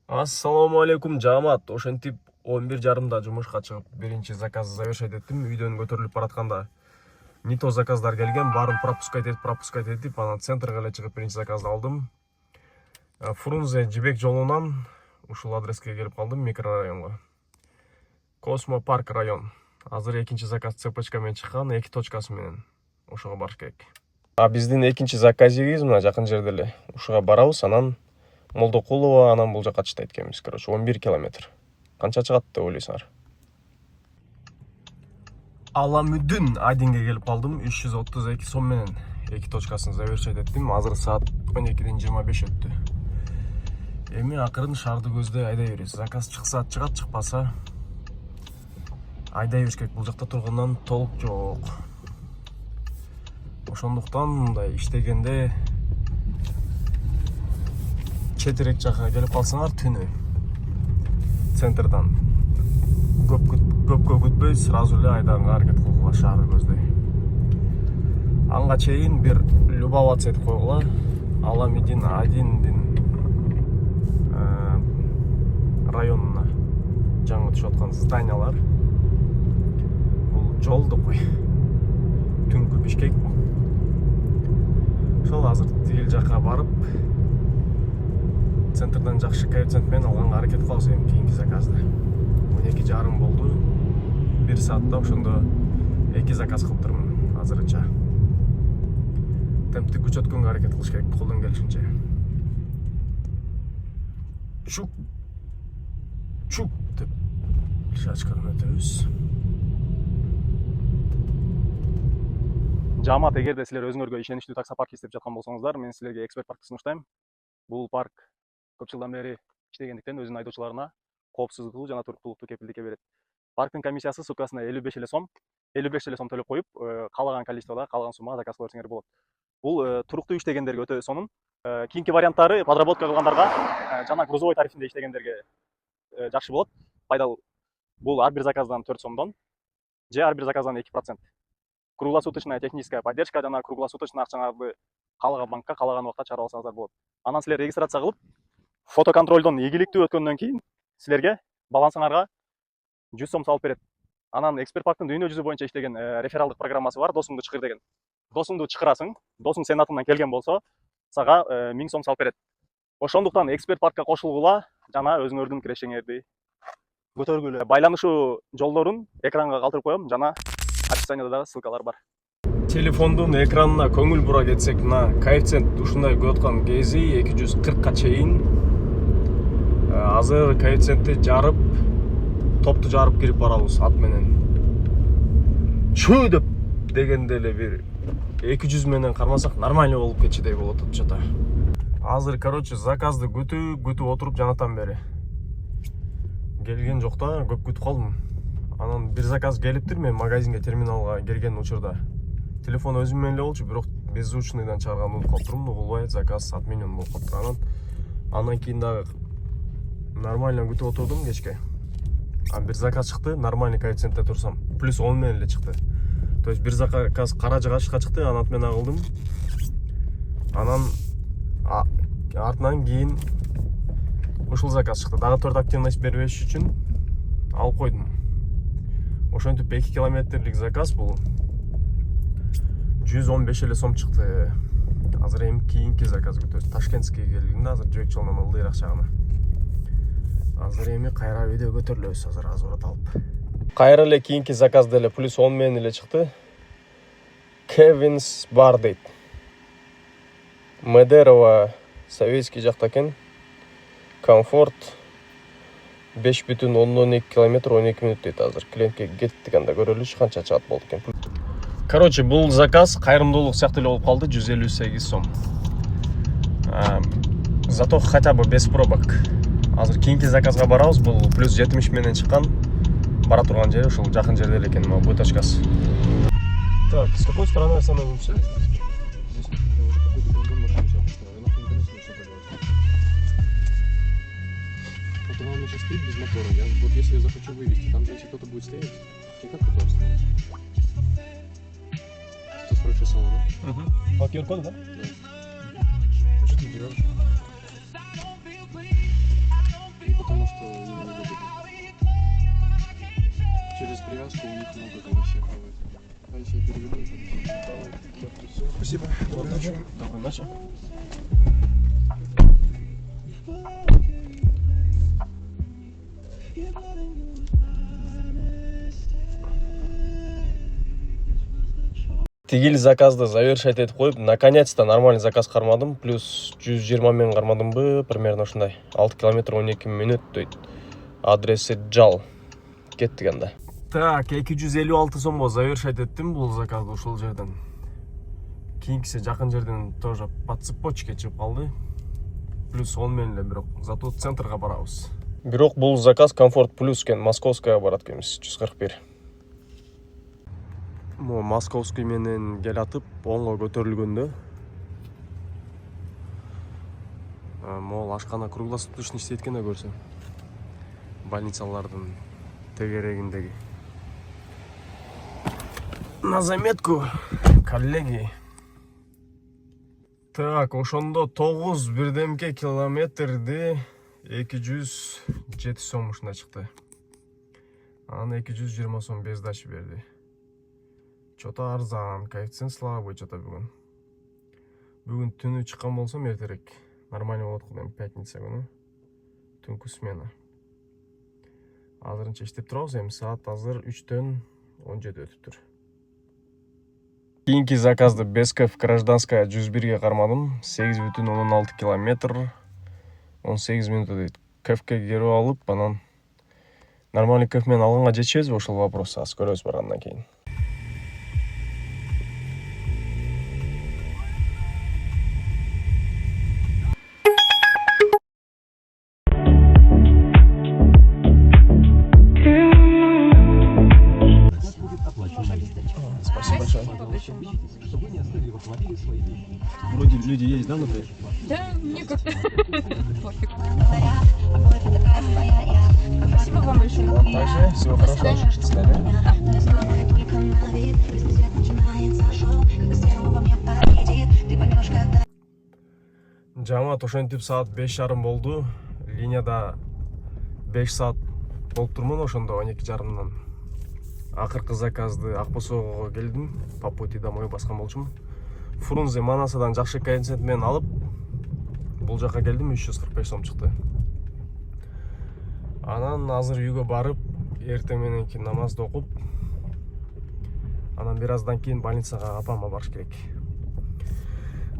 Ассаламу алейкум жамаат. Ошентип 11:30 жумушка чыгып, биринчи заказды завершать еттим. Үйдөн көтөрүлүп баратканда не то заказдар келген, барын пропускать этип, анан центрге эле чыгып биринчи заказды алдым. Фрунзе Жибек жолунан ушул адреске келип калдым, микрорайонго. Космо Парк район. Азыр экинчи заказ цепочка менен чыккан, 2 точкасы менен. Ошого барыш керек. Биздин экинчи заказыбыз мына жакын жерде эле. Ушуга барабыз, анан Молдокулова, анан бул жака чыйт экенбиз. Короче, 11 километр. Канча чыгат деп ойлойсуңар? Аламүдүн Айдинге келип калдым. 332 сом менен 2 точкасын завершать еттим. Азыр саат 12:25 өттү. Эми акырын шаарды көздөй айдай беребиз. Заказ чыкса чыгат, чыкпаса айдай бериш керек. Бул жакта тургандан толк жок. Ошондуктан мындай иштегенде четирек жака келип калсаңар түнү центрдан көпкө күтпөй сразу эле айдаганга аракет кылгыла шаарды көздөй. Анга чейин бир любоваться этип койгула. Аламедин Айдиндин районуна жаңы түшүп аткан зданиялар. Бул жолду кой. Түнкү Бишкек. Ошол азыр тигил жака барып центрдан жакшы коэффициент менен алганга аракет кылабыз эми кийинки заказды. 12:30 болду. 1 саатта ошондо 2 заказ кылып турмун азырынча. Темпти күч өткөнгө аракет кылыш керек колдон келишинче. Чук деп шачкадан өтөбүз. Жамаат, эгерде силер өзүңөргө ишеничтүү таксопарк издеп жаткан болсоңуздар, мен силерге эксперт паркты сунуштайм. Бул парк көп жылдан бери иштегендиктен өзүнүн айдоочуларына коопсуздукту жана туруктуулукту кепилдикке берет. Парктын комиссиясы суткасына 55 эле сом төлөп коюп, каалаган количествода, каалаган суммага заказ кыла берсеңер болот. Бул туруктуу иштегендерге өтө сонун. Кийинки варианттары подработка кылгандарга жана грузовой тарифинде иштегендерге жакшы болот. Пайдалуу. Бул ар бир заказдан 4 сомдон же ар бир заказдан 2%. Круглосуточная техническая поддержка жана круглосуточный акчаңарды каалаган банкка, каалаган убакта чыгарып алсаңыздар болот. Анан силер регистрация кылып, фотоконтролдон ийгиликтүү өткөндөн кийин силерге балансыңарга 100 сом салып берет. Анан эксперт парктын дүйнө жүзү боюнча иштеген рефералдык программасы бар, досуңду чакыр деген. Досуңду чакырасың, досуң сенин атыңдан келген болсо, сага 1000 сом салып берет. Ошондуктан эксперт паркка кошулгула жана өзүңөрдүн кирешеңерди көтөргүлө. Байланышуу жолдорун экранга калтырып коем жана описаниеда дагы ссылкалар бар. Телефондун экранына көңүл бура кетсек, мына коэффициент ушундай көткөн кези 240ка чейин. Азыр коэффициентти жарып, топту жарып кирип барабыз ат менен. Чүй деп дегенде эле бир 200 менен кармасак нормально болуп кетчидей болот отчота. Азыр, короче, заказды күтүп отуруп жанатан бери келген жок да, көп күтүп калдым. Анан бир заказ келиптир, мен магазинге, терминалга келген учурда. Телефон өзүм менен эле болчу, бирок беззвучныйдан чыгарган унутуп калыптырмын, угулбай заказ отменен болуп калыптыр. Анан кийин дагы нормально күтүп отурдум кечке. Бир заказ чыкты, нормальный коэффициентте турсам, плюс 10 менен эле чыкты. То есть бир заказ кара жыгачка чыкты, анан ат менен кылдым. Анан артынан кийин ушул заказ чыкты. Дагы 4 активность бербеш үчүн алып койдум. Ошентип 2 километрлик заказ бул 115 эле сом чыкты. Азыр эми кийинки заказ күтөбүз. Ташкентскийге келдим да, азыр Жибек жолунан ылдыйраак жагына. Азыр эми кайра видео көтөрүлөбүз, азыр аз урат алып. Кайра эле кийинки заказ деле плюс 10 менен эле чыкты. Kevin's Bar дейт. Медерово Советский жакта экен. Комфорт 5,2 километр 12 минут дейт. Азыр клиентке кеттик, анда көрөлүчү канча чыгат болду экен. Короче, бул заказ кайрымдуулук сыяктуу эле болуп калды, 158 сом. Зато хотя бы без пробок. Азыр кийинки заказга барабыз, бул плюс 70 менен чыккан. Бара турган жери ушул жакын жерде эле экен, могу точкасы. Так, с какой стороны остановимся? Вот она сейчас стоит без мотора. Вот если я захочу вывести, там если кто-то будет стоять, и как это остановить? 140 салона. По QR-коду, да? Да. Что ты делаешь? привязку у них много, конечно, хавают. А если я переведу, хавают. Спасибо. Доброй ночи. Доброй ночи. Тигил заказды завершать етіп қойып, наконец-то нормальный заказ қармадым. Плюс 120 мен қармадым бы, примерно ушундай. 6 километр 12 минут дейт. Адресі Джал. Кеттік анда. Так, 256 сомго завершать еттім бұл заказды ушул жерден. Кейінгісі жақын жерден тоже по цепочке чығып қалды. Плюс 10 менле бирок, зато центрға барабыз. Бирок бұл заказ Комфорт Плюс кен, Московская барат кеміз, 141. Московский менен кел атып, оңго көтөрүлгөндө. Мол ашкана круглосуточный иштейткенде көрсөм. Больницалардын тегерегиндеги. На заметку, коллеги. Так, ошондо 9 бирдемке километрди 207 сом ушунда чыкты. Анан 220 сом без дачи берди. Чото арзан, коэффициент слабый чото бүгүн. Бүгүн түнү чыккан болсом эртерээк. Нормально болот кылдым, пятница күнү. Түнкү смена. Азырынча иштеп турабыз, эми саат азыр 3-төн 17 өтүптүр. Кийинки заказды Бесков гражданская 101ге кармадым. 8,16 километр 18 минут дейт. Кефке кирип алып, анан нормальный кеф менен алганга жетишебизби, ошол вопрос. Аз көрөбүз баргандан кийин. Спасибо большое. Вроде люди есть, да, внутри? Да, мне как-то пофиг. Спасибо вам большое. Также всего хорошего. До свидания. Жамаат ошентип саат 5:30 болду. Линияда 5 саат болуп турмун ошондо 12:30-дан. Акыркы заказды Акбосогого келдим. По пути домой баскан болчумун. Фрунзе Манасадан жакшы коэффициент менен алып, бул жака келдим, 345 сом чыкты. Анан азыр үйгө барып, эртең мененки намазды окуп, анан бир аздан кийин больницага апама барыш керек.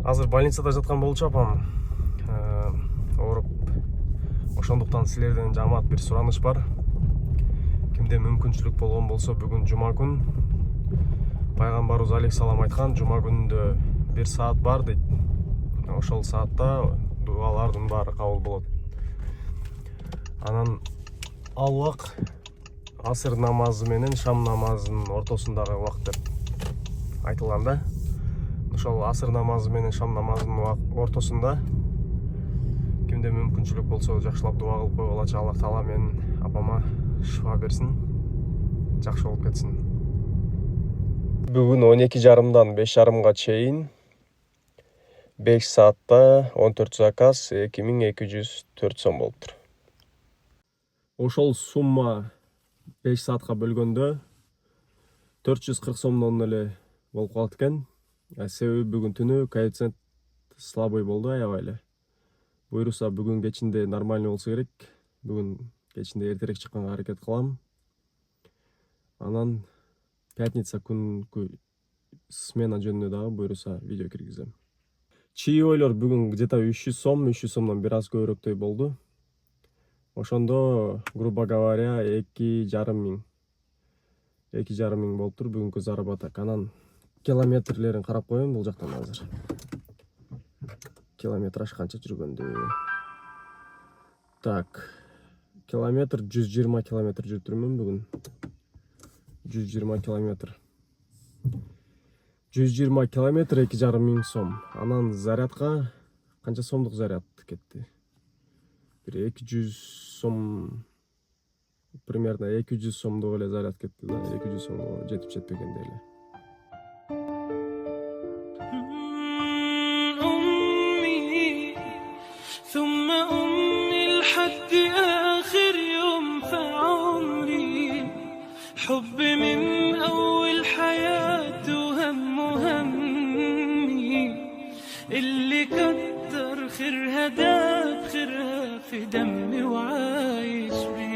Азыр больницада жаткан болчу апам. Ооруп. Ошондуктан силерден жамаат бир сураныш бар. Кимде мүмкүнчүлүк болгон болсо, бүгүн жума күн. Пайгамбарыбыз алейхиссалам айткан, жума күндө 1 саат бар дейт. Ошол саатта дуалардын баары кабыл болот. Анан ал убак асыр намазы менен шам намазынын ортосундагы убакыт деп айтылган да. Ошол асыр намазы менен шам намазынын ортосунда кимде мүмкүнчүлүк болсо жакшылап дуа кылып койгулачы. Аллах Таала менин апама шифа берсин, жакшы болуп кетсин. Бүгүн 12:30-дан 5:30-га чейин 5 саатта 14 заказ 2204 сом болуптур. Ошол сумма 5 саатка бөлгөндө 440 сомдон эле болуп калат экен. Себеби бүгүн түнү коэффициент слабый болду, аябай эле. Буйруса бүгүн кечинде нормальный болсо керек. Бүгүн кечинде эртерээк чыкканга аракет кылам. Анан пятница күнкү смена жөнүндө дагы буйруса видео киргизем. Чаевойлор бүгүн где-то 300 сом, 300 сомдон бир аз көбүрөөктөй болду. Ошондо, грубо говоря, 2,5 миң. 2,5 миң болуптур бүгүнкү заработок. Анан километрлерин карап коеюн бул жактан азыр. Километраж канча жүргөндү? Так. Километр 120 километр жүрүптүрмүн бүгүн. 120 километр. 120 километр 2,5 миң сом. Анан зарядка канча сомдук заряд кетти? Бир 200 сом, примерно 200 сомдук эле заряд кетти да, 200 сомго жетип жетпегендей эле. الحب من أول حياته همي، اللي كتر خيرها داب خيرها في دمي وعايش بيه.